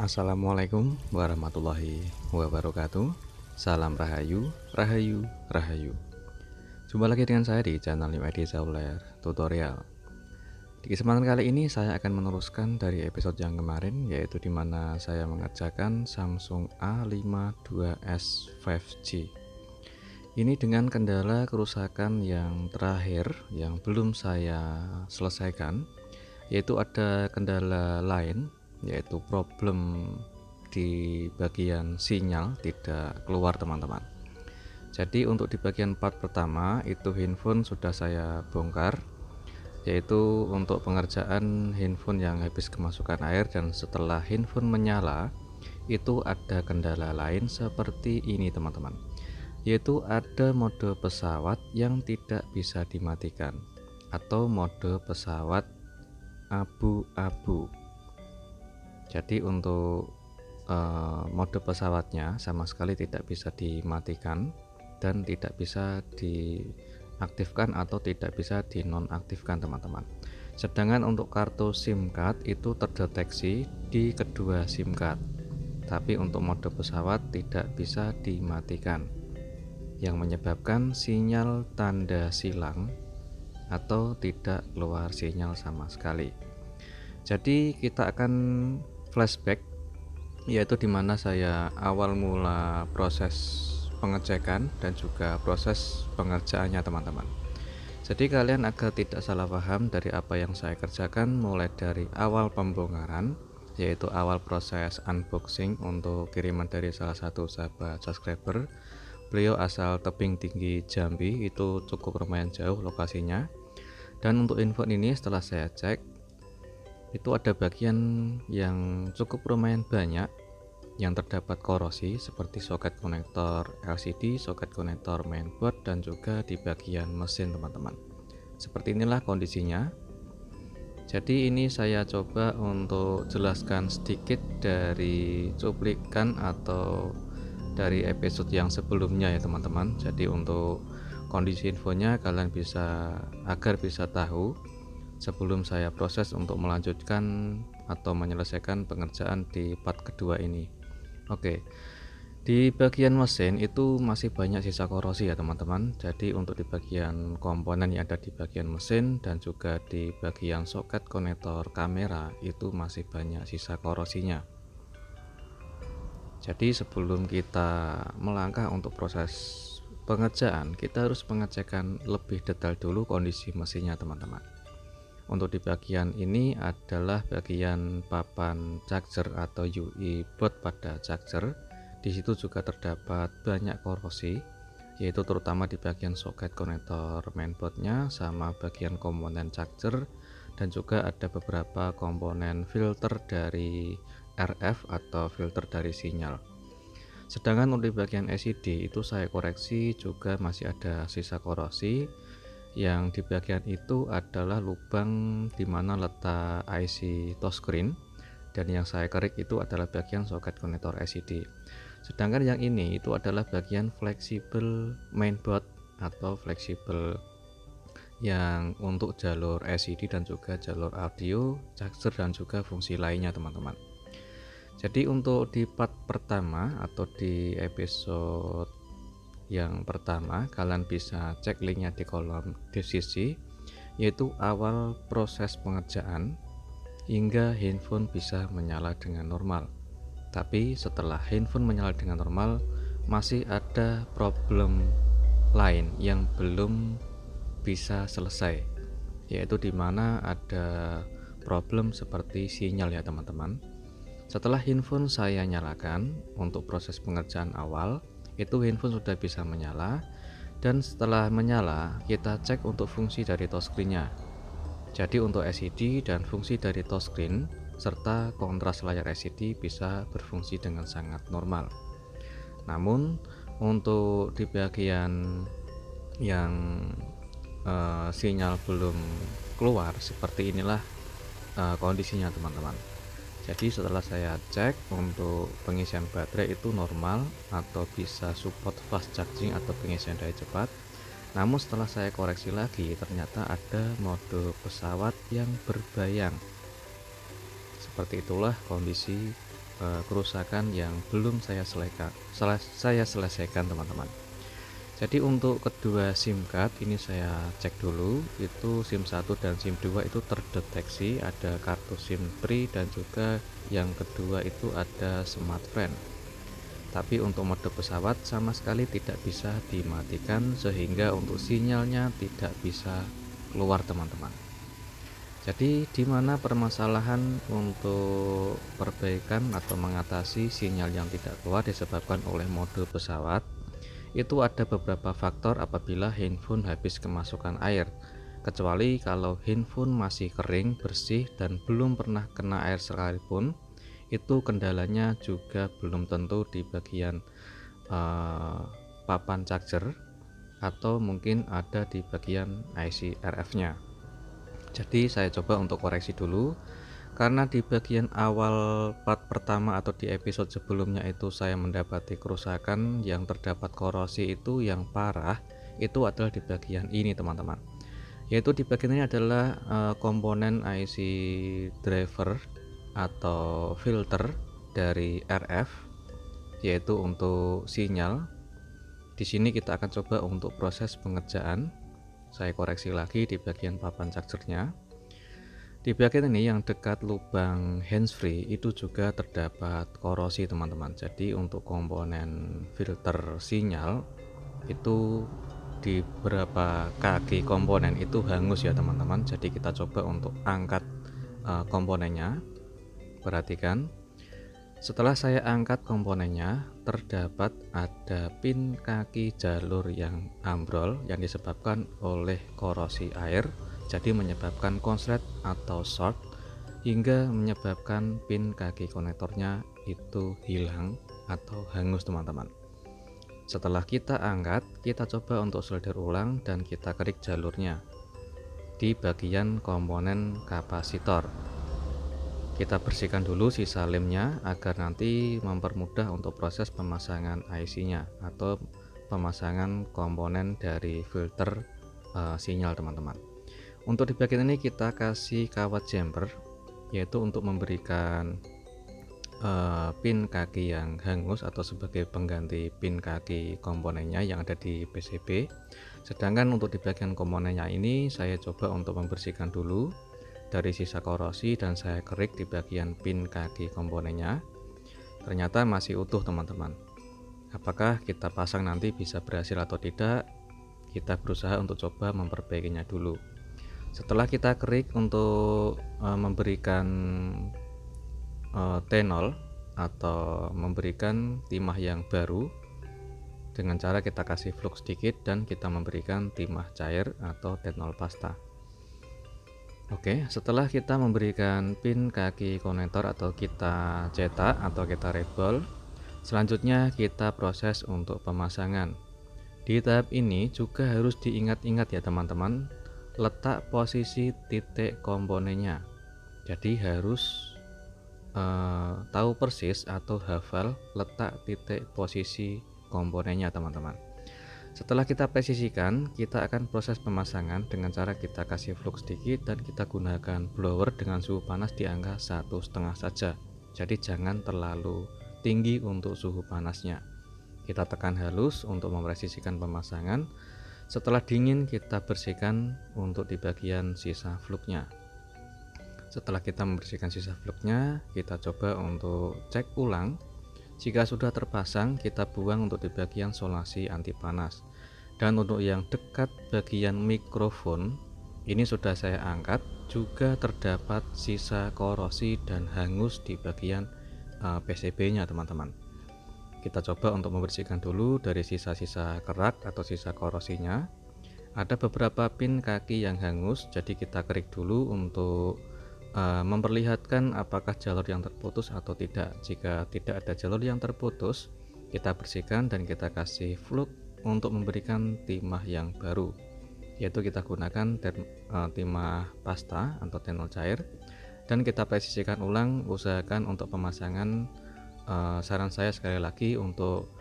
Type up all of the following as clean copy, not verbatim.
Assalamualaikum warahmatullahi wabarakatuh. Salam Rahayu, Rahayu, Rahayu. Jumpa lagi dengan saya di channel New ID Sauler Tutorial. Di kesempatan kali ini saya akan meneruskan dari episode yang kemarin, yaitu dimana saya mengerjakan Samsung A52s 5G. Ini dengan kendala kerusakan yang terakhir yang belum saya selesaikan, yaitu ada kendala lain, yaitu problem di bagian sinyal tidak keluar teman-teman. Jadi untuk di bagian part pertama itu handphone sudah saya bongkar, yaitu untuk pengerjaan handphone yang habis kemasukan air, dan setelah handphone menyala itu ada kendala lain seperti ini teman-teman, yaitu ada mode pesawat yang tidak bisa dimatikan atau mode pesawat abu-abu. Jadi untuk mode pesawatnya sama sekali tidak bisa dimatikan dan tidak bisa diaktifkan atau tidak bisa dinonaktifkan teman-teman. Sedangkan untuk kartu SIM card itu terdeteksi di kedua SIM card, tapi untuk mode pesawat tidak bisa dimatikan, yang menyebabkan sinyal tanda silang atau tidak keluar sinyal sama sekali. Jadi kita akan flashback, yaitu dimana saya awal mula proses pengecekan dan juga proses pengerjaannya teman-teman. Jadi kalian agar tidak salah paham dari apa yang saya kerjakan, mulai dari awal pembongkaran, yaitu awal proses unboxing untuk kiriman dari salah satu sahabat subscriber. Beliau asal tebing tinggi Jambi, itu cukup lumayan jauh lokasinya. Dan untuk info ini setelah saya cek, itu ada bagian yang cukup lumayan banyak yang terdapat korosi, seperti soket konektor LCD, soket konektor mainboard, dan juga di bagian mesin teman-teman. Seperti inilah kondisinya. Jadi ini saya coba untuk jelaskan sedikit dari cuplikan atau dari episode yang sebelumnya ya teman-teman. Jadi untuk kondisi infonya kalian bisa agar bisa tahu sebelum saya proses untuk melanjutkan atau menyelesaikan pengerjaan di part kedua ini. Oke, di bagian mesin itu masih banyak sisa korosi ya teman-teman. Jadi untuk di bagian komponen yang ada di bagian mesin dan juga di bagian soket konektor kamera itu masih banyak sisa korosinya. Jadi sebelum kita melangkah untuk proses pengerjaan, kita harus pengecekan lebih detail dulu kondisi mesinnya teman-teman. Untuk di bagian ini adalah bagian papan charger atau UI board pada charger. Di situ juga terdapat banyak korosi, yaitu terutama di bagian soket konektor mainboardnya sama bagian komponen charger, dan juga ada beberapa komponen filter dari RF atau filter dari sinyal. Sedangkan untuk di bagian LCD itu saya koreksi juga masih ada sisa korosi. Yang di bagian itu adalah lubang dimana letak IC touchscreen, dan yang saya kerik itu adalah bagian soket konektor LCD. Sedangkan yang ini itu adalah bagian fleksibel mainboard atau fleksibel yang untuk jalur LCD dan juga jalur audio, charger, dan juga fungsi lainnya teman-teman. Jadi untuk di part pertama atau di episode yang pertama, kalian bisa cek linknya di kolom deskripsi, yaitu awal proses pengerjaan hingga handphone bisa menyala dengan normal. Tapi setelah handphone menyala dengan normal, masih ada problem lain yang belum bisa selesai, yaitu dimana ada problem seperti sinyal ya teman-teman. Setelah handphone saya nyalakan untuk proses pengerjaan awal, itu handphone sudah bisa menyala, dan setelah menyala kita cek untuk fungsi dari touchscreen-nya. Jadi untuk LCD dan fungsi dari touchscreen serta kontras layar LCD bisa berfungsi dengan sangat normal. Namun untuk di bagian yang sinyal belum keluar, seperti inilah kondisinya teman-teman. Jadi setelah saya cek untuk pengisian baterai itu normal atau bisa support fast charging atau pengisian daya cepat. Namun setelah saya koreksi lagi, ternyata ada mode pesawat yang berbayang. Seperti itulah kondisi kerusakan yang belum saya selesaikan teman-teman. Jadi untuk kedua SIM card ini saya cek dulu, itu SIM 1 dan SIM 2 itu terdeteksi ada kartu SIM free, dan juga yang kedua itu ada smartphone. Tapi untuk mode pesawat sama sekali tidak bisa dimatikan, sehingga untuk sinyalnya tidak bisa keluar teman-teman. Jadi di mana permasalahan untuk perbaikan atau mengatasi sinyal yang tidak keluar disebabkan oleh mode pesawat, itu ada beberapa faktor apabila handphone habis kemasukan air. Kecuali kalau handphone masih kering, bersih, dan belum pernah kena air sekalipun, itu kendalanya juga belum tentu di bagian papan charger, atau mungkin ada di bagian IC RF-nya. Jadi saya coba untuk koreksi dulu, karena di bagian awal part pertama atau di episode sebelumnya itu saya mendapati kerusakan yang terdapat korosi itu yang parah, itu adalah di bagian ini teman-teman. Yaitu di bagian ini adalah komponen IC driver atau filter dari RF, yaitu untuk sinyal. Di sini kita akan coba untuk proses pengerjaan. Saya koreksi lagi di bagian papan chargernya. Di bagian ini yang dekat lubang handsfree itu juga terdapat korosi teman-teman. Jadi untuk komponen filter sinyal itu di beberapa kaki komponen itu hangus ya teman-teman. Jadi kita coba untuk angkat komponennya. Perhatikan, setelah saya angkat komponennya, terdapat ada pin kaki jalur yang ambrol yang disebabkan oleh korosi air, jadi menyebabkan konslet atau short, hingga menyebabkan pin kaki konektornya itu hilang atau hangus teman-teman. Setelah kita angkat, kita coba untuk solder ulang dan kita kerik jalurnya di bagian komponen kapasitor. Kita bersihkan dulu sisa lemnya agar nanti mempermudah untuk proses pemasangan IC-nya atau pemasangan komponen dari filter sinyal teman-teman. Untuk di bagian ini kita kasih kawat jumper, yaitu untuk memberikan pin kaki yang hangus atau sebagai pengganti pin kaki komponennya yang ada di PCB. Sedangkan untuk di bagian komponennya ini saya coba untuk membersihkan dulu dari sisa korosi dan saya kerik di bagian pin kaki komponennya. Ternyata masih utuh teman-teman. Apakah kita pasang nanti bisa berhasil atau tidak, kita berusaha untuk coba memperbaikinya dulu. Setelah kita kerik untuk memberikan T0 atau memberikan timah yang baru, dengan cara kita kasih flux sedikit dan kita memberikan timah cair atau T0 pasta. Oke, setelah kita memberikan pin kaki konektor atau kita cetak atau kita rebol, selanjutnya kita proses untuk pemasangan. Di tahap ini juga harus diingat-ingat ya teman-teman, letak posisi titik komponennya. Jadi harus tahu persis atau hafal letak titik posisi komponennya teman-teman. Setelah kita presisikan, kita akan proses pemasangan dengan cara kita kasih flux sedikit dan kita gunakan blower dengan suhu panas di angka 1,5 saja. Jadi jangan terlalu tinggi untuk suhu panasnya. Kita tekan halus untuk mempresisikan pemasangan. Setelah dingin kita bersihkan untuk di bagian sisa fluknya. Setelah kita membersihkan sisa fluknya, kita coba untuk cek ulang. Jika sudah terpasang, kita buang untuk di bagian solasi anti panas. Dan untuk yang dekat bagian mikrofon, ini sudah saya angkat, juga terdapat sisa korosi dan hangus di bagian PCB-nya teman-teman. Kita coba untuk membersihkan dulu dari sisa-sisa kerak atau sisa korosinya. Ada beberapa pin kaki yang hangus, jadi kita kerik dulu untuk memperlihatkan apakah jalur yang terputus atau tidak. Jika tidak ada jalur yang terputus, kita bersihkan dan kita kasih flux untuk memberikan timah yang baru, yaitu kita gunakan timah pasta atau T0 cair, dan kita presisikan ulang. Usahakan untuk pemasangan, saran saya sekali lagi untuk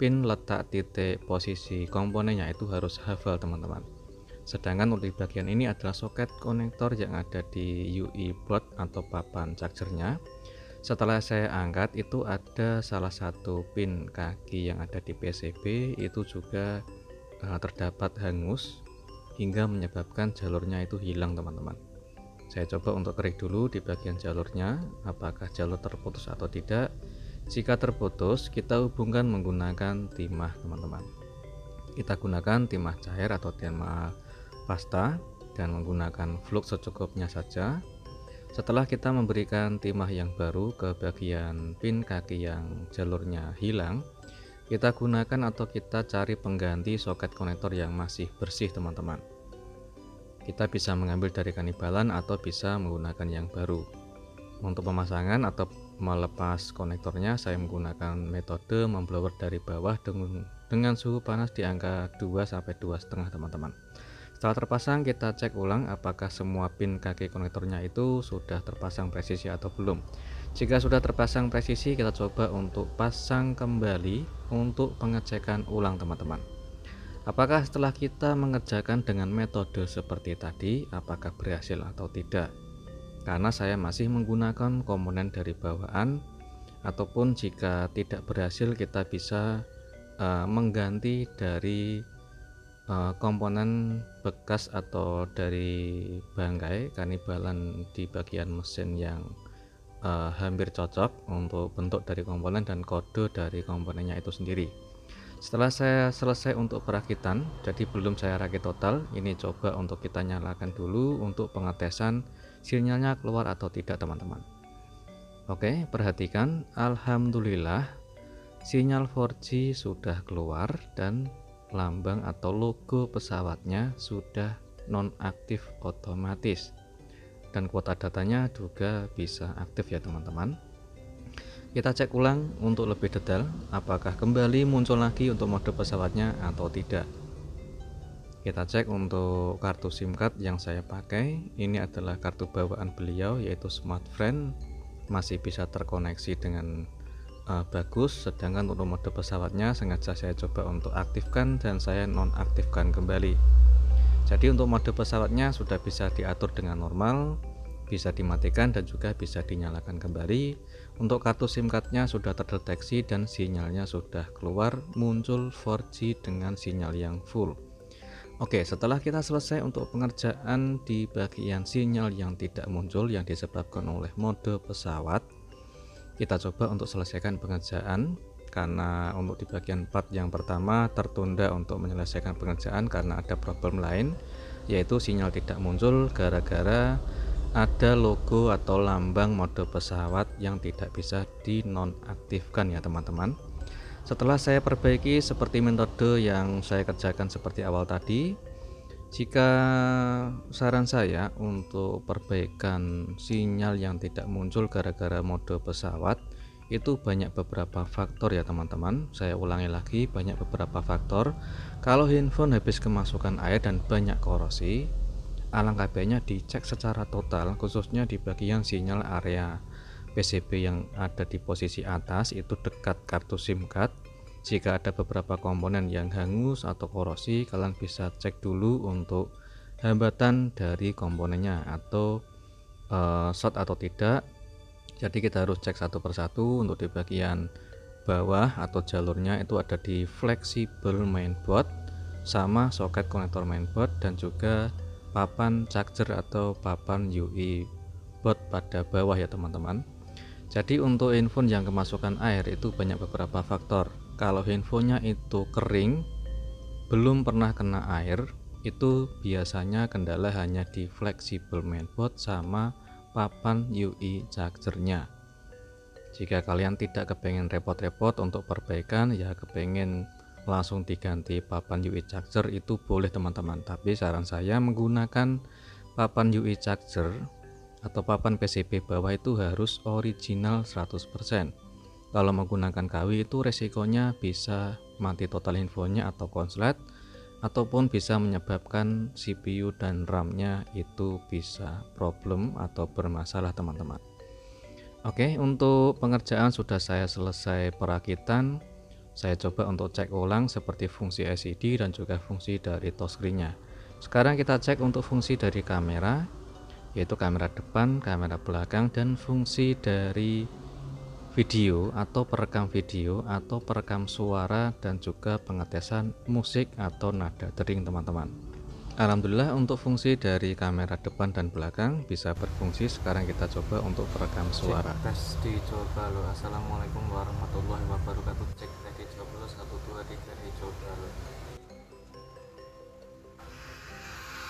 pin letak titik posisi komponennya itu harus hafal teman-teman. Sedangkan untuk di bagian ini adalah soket konektor yang ada di UI board atau papan chargernya. Setelah saya angkat, itu ada salah satu pin kaki yang ada di PCB itu juga terdapat hangus hingga menyebabkan jalurnya itu hilang, teman-teman. Saya coba untuk klik dulu di bagian jalurnya, apakah jalur terputus atau tidak. Jika terputus, kita hubungkan menggunakan timah, teman-teman. Kita gunakan timah cair atau timah pasta dan menggunakan flux secukupnya saja. Setelah kita memberikan timah yang baru ke bagian pin kaki yang jalurnya hilang, kita gunakan atau kita cari pengganti soket konektor yang masih bersih, teman-teman. Kita bisa mengambil dari kanibalan atau bisa menggunakan yang baru. Untuk pemasangan atau melepas konektornya, saya menggunakan metode memblower dari bawah dengan suhu panas di angka 2-2,5, teman-teman. Setelah terpasang, kita cek ulang apakah semua pin kaki konektornya itu sudah terpasang presisi atau belum. Jika sudah terpasang presisi, kita coba untuk pasang kembali untuk pengecekan ulang, teman-teman. Apakah setelah kita mengerjakan dengan metode seperti tadi, apakah berhasil atau tidak? Karena saya masih menggunakan komponen dari bawaan, ataupun jika tidak berhasil, kita bisa mengganti dari komponen bekas atau dari bangkai kanibalan di bagian mesin yang hampir cocok untuk bentuk dari komponen dan kode dari komponennya itu sendiri. Setelah saya selesai untuk perakitan, jadi belum saya rakit total, ini coba untuk kita nyalakan dulu untuk pengetesan sinyalnya keluar atau tidak, teman-teman. Oke, perhatikan, alhamdulillah sinyal 4G sudah keluar dan lambang atau logo pesawatnya sudah nonaktif otomatis, dan kuota datanya juga bisa aktif ya, teman-teman. Kita cek ulang untuk lebih detail apakah kembali muncul lagi untuk mode pesawatnya atau tidak. Kita cek untuk kartu SIM card yang saya pakai, ini adalah kartu bawaan beliau yaitu Smartfren, masih bisa terkoneksi dengan bagus, sedangkan untuk mode pesawatnya sengaja saya coba untuk aktifkan dan saya nonaktifkan kembali. Jadi untuk mode pesawatnya sudah bisa diatur dengan normal, bisa dimatikan dan juga bisa dinyalakan kembali. Untuk kartu SIM cardnya sudah terdeteksi dan sinyalnya sudah keluar, muncul 4G dengan sinyal yang full. Oke, setelah kita selesai untuk pengerjaan di bagian sinyal yang tidak muncul yang disebabkan oleh mode pesawat, kita coba untuk selesaikan pengerjaan, karena untuk di bagian part yang pertama tertunda untuk menyelesaikan pengerjaan karena ada problem lain, yaitu sinyal tidak muncul gara-gara ada logo atau lambang mode pesawat yang tidak bisa dinonaktifkan ya, teman-teman. Setelah saya perbaiki seperti metode yang saya kerjakan seperti awal tadi, jika saran saya untuk perbaikan sinyal yang tidak muncul gara-gara mode pesawat, itu banyak beberapa faktor ya, teman-teman. Saya ulangi lagi, banyak beberapa faktor. Kalau handphone habis kemasukan air dan banyak korosi, alangkah baiknya dicek secara total, khususnya di bagian sinyal area PCB yang ada di posisi atas, itu dekat kartu SIM card. Jika ada beberapa komponen yang hangus atau korosi, kalian bisa cek dulu untuk hambatan dari komponennya atau short atau tidak. Jadi kita harus cek satu persatu. Untuk di bagian bawah atau jalurnya itu ada di fleksibel mainboard sama soket konektor mainboard dan juga papan charger atau papan UI board pada bawah ya, teman-teman. Jadi untuk handphone yang kemasukan air itu banyak beberapa faktor. Kalau handphonenya itu kering, belum pernah kena air, itu biasanya kendala hanya di fleksibel mainboard sama papan UI chargernya. Jika kalian tidak kepengen repot-repot untuk perbaikan, ya kepengen langsung diganti papan UI charger, itu boleh, teman-teman. Tapi saran saya menggunakan papan UI charger atau papan PCB bawah itu harus original 100%. Kalau menggunakan KW itu resikonya bisa mati total handphonenya atau konslet, ataupun bisa menyebabkan CPU dan RAM-nya itu bisa problem atau bermasalah, teman-teman. Oke, untuk pengerjaan sudah saya selesai perakitan. Saya coba untuk cek ulang seperti fungsi LCD dan juga fungsi dari touchscreen-nya. Sekarang kita cek untuk fungsi dari kamera, yaitu kamera depan, kamera belakang, dan fungsi dari video atau perekam video atau perekam suara dan juga pengetesan musik atau nada dering teman-teman. Alhamdulillah untuk fungsi dari kamera depan dan belakang bisa berfungsi. Sekarang kita coba untuk perekam suara. Tes dicoba lo. Assalamualaikum warahmatullahi wabarakatuh. Cek tes dicoba lo. 1 2 3 dicoba lo.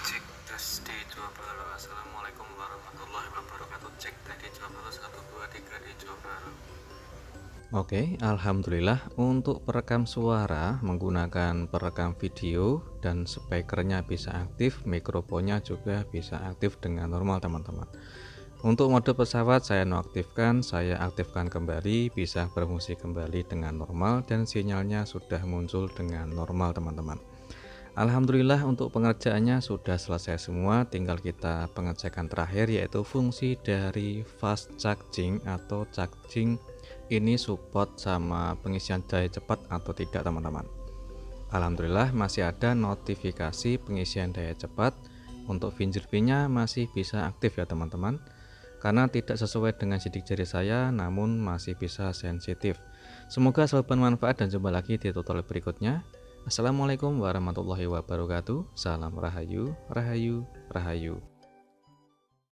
Cek tes dicoba lo. Assalamualaikum warahmatullahi wabarakatuh. Cek tes dicoba lo. 1 2 3 dicoba lo. Oke, alhamdulillah untuk perekam suara menggunakan perekam video dan speakernya bisa aktif, mikrofonnya juga bisa aktif dengan normal teman-teman. Untuk mode pesawat saya nonaktifkan, saya aktifkan kembali, bisa berfungsi kembali dengan normal dan sinyalnya sudah muncul dengan normal teman-teman. Alhamdulillah untuk pengerjaannya sudah selesai semua, tinggal kita pengecekan terakhir yaitu fungsi dari fast charging atau charging ini support sama pengisian daya cepat atau tidak teman-teman. Alhamdulillah masih ada notifikasi pengisian daya cepat. Untuk fingerprintnya masih bisa aktif ya teman-teman, karena tidak sesuai dengan sidik jari saya namun masih bisa sensitif. Semoga selalu bermanfaat dan jumpa lagi di tutorial berikutnya. Assalamualaikum warahmatullahi wabarakatuh. Salam rahayu, rahayu, rahayu.